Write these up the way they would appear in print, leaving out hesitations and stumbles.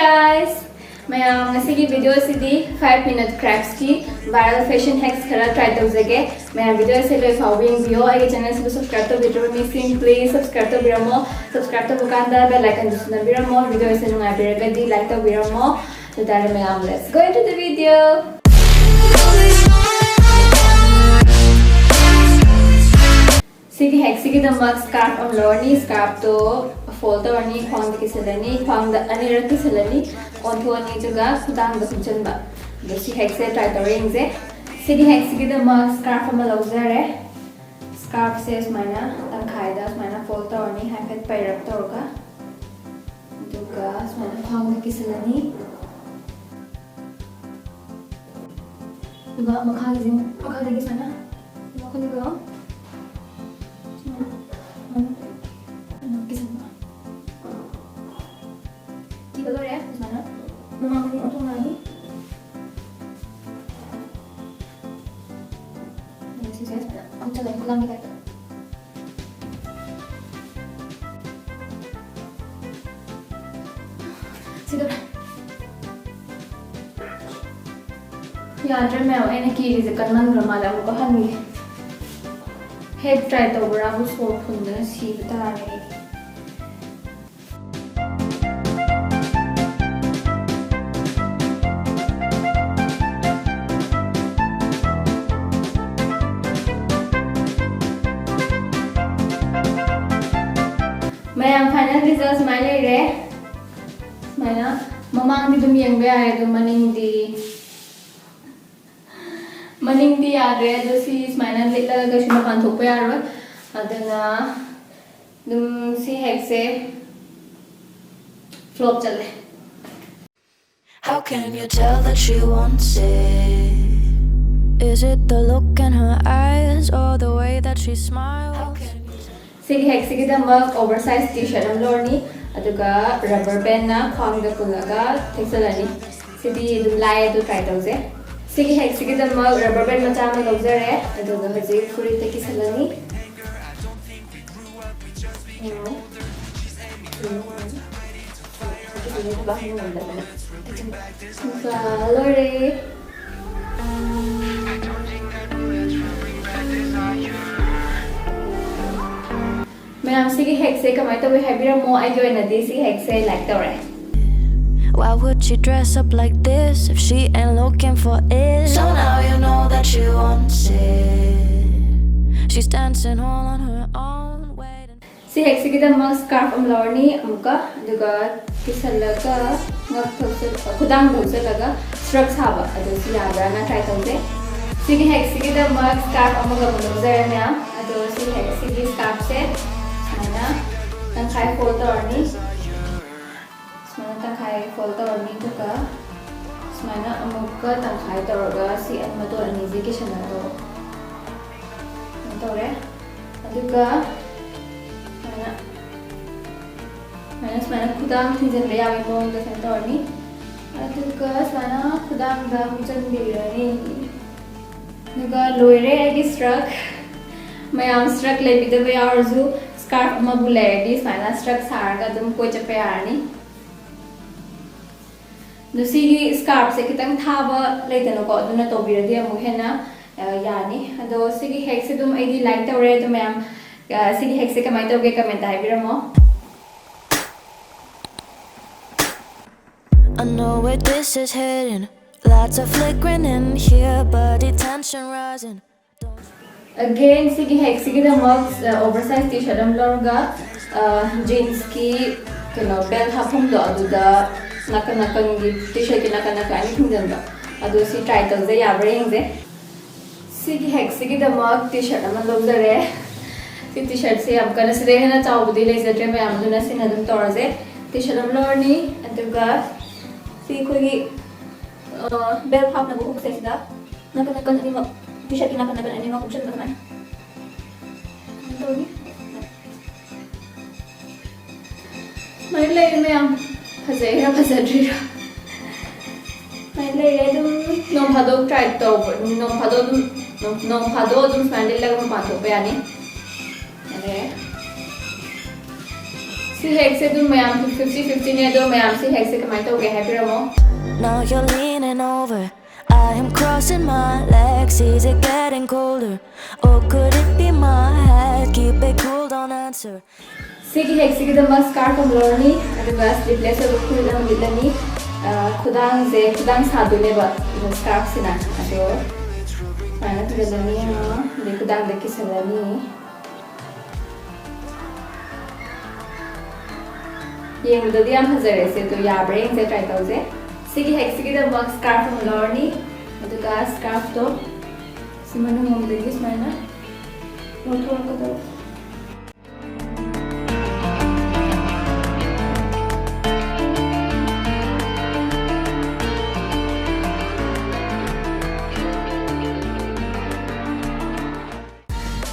guys! Mayam ngasigi video sidi 5-minute crafts ki viral fashion hacks khara try tawjage. Mayam video se loi fawing video ai channel se subscribe to video missing please subscribe to biramo subscribe to bukanda bell icon dusna biramo video se nungai biragadi like to biramo to tare mayam let's go into the video. Sigi hack sigi the mug scarf on lorni scarf to fold the ani khwang the kisalani khwang the ani ra kisalani on to ani juga khudang the kunchen ba the si hack se try the ring je sigi hack sigi the mug scarf on lo zare scarf says mana tan khai da mana fold the ani hack it pai rap to ka juga mana khwang the kisalani juga makha gi sana makha ni go Kita ya, di sana. Memang ini untuk lagi. Ini sih saya sudah. Aku coba pulang kita. Sudah. Ya, drama ini kiri sekarang drama lalu bahan ni. Head try to berapa sore pun dah si betul ni. Mayam final results mana ire? Mana? Mamang di dumiang bear itu maning di ada si mana little ke cuma kantuk bear ada na si hexe flop jalan. How can you tell that she wants it? Is it the look in her eyes or the way that she smiles? Sigi hack sigi the mug oversized t-shirt on lorni aduga rubber band na khwang da pulaga theksalani sidi dum lai adu try tawse sigi hack sigi the mug rubber band macha ma lawjare aduga haji khuri te kisalani lore Mayam sigi hack se kamai to we habira mo I join na sigi hack se like tore. Why would she dress up like this if she ain't looking for it? So now you know that she wants it. She's dancing all on her own, waiting. Si hack sigi the mug scarf lorni amuka duga kisalaga ngak thosel khudang thosel laga structs haba adu si yaga na try tawse. Sigi hack sigi the mug scarf amuga mulozar na adu si hack sigi scarf se mana tangkai folder ni mana tangkai folder ni juga mana amuka tangkai toroga si amatu ani je kishana to tore aduga mana khudang thijen le yawi mong da center ni aduga mana khudang da hujan dirani aduga loire agi struck mayam struck le bidabe arzu scarf ama buledi sana struck sarga dum koi chape arni dusi scarf se kitang thaba leitano ko aduna to biradi amu hena yani ado sigi hack se dum id like tawre to mayam sigi hack se kamai toge comment ai biramo I know where this is heading. Lots of flickering in here, body tension rising. Again, sigi hack sigi the mugs oversized t-shirt lorga jeans ki kano belt hapum do aduda nakan gi t-shirt ki nakan ani thungjan ba adu si try tawse ya bring je sigi hack sigi the mug t-shirt ama logzare si t-shirt se am kana se rehna chawbudi le jatre me am duna sin adum torje t-shirt lorni aduga si khogi belt hap na bu se da nakan ani ma t-shirt ki nakan ani ma option ba man mai le me am phajera phajadrira mai le dum no phado try to no phado dum sandal laga ma patho pe ani ane Si hex se dum mayam 50-50 ne do mayam si hex se kamai tawge haibiramo. Now you're leaning over. I am crossing my legs. Is it getting colder? Or could it be my head? Keep it cool, don't answer. Sigi hex sigi the mask scarf from Lorni. Aduga sleeveless of Kudam Vidani. Kudang ze Kudang Saduneva. The scarf sina. Ado. Mana Kudani. The Kudang the Kisalani. Yang the Diam Hazare se to ya brain ze try tauze. Sigi hex sigi the mask scarf from Lorni. Aduga scarf to. Simana mom degis mana. Motor ko to.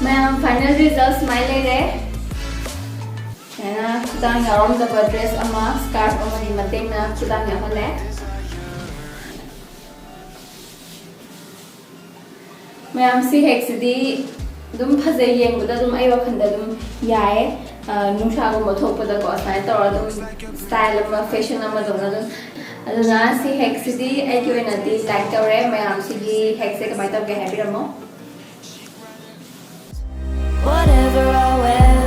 Ma'am, final results smile there. And kudang yarom the dress ama scarf ama ni mateng na kudang yahole. Ma'am, si hex di dum phase yeng buda dum ayo khanda dum yae nungsha go mothok pada ko asai tor dum style ama fashion ama dum dum aduna si hex di ai ki wena di like tore ma'am si hex se kamai tab ge happy ramo. Whatever I wear,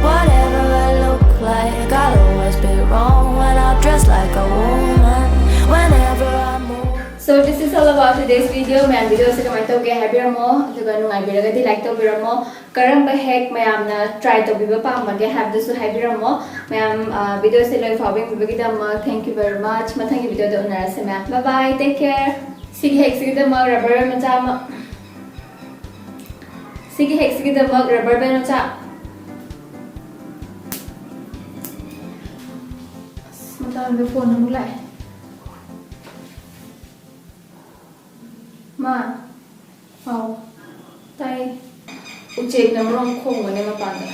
whatever I look like, I'll always be wrong when I dress like a woman. Whenever I move. So this is all about today's video. Ma'am video se kamai tawge happy ramo. Aduga nungai biraga di like taw biramo. Karamba hack ma'am na try to biba pa mage have this happy ramo. Ma'am video se loi following bibagi dama. Thank you very much. Mathangi video da unara se ma'am. Bye bye. Take care. Sig hack sig dama rubber machama. Sige hex sige the mug rubber band cha mata the phone nang lai ma wow tai ujek na mrong khong ne ma pa da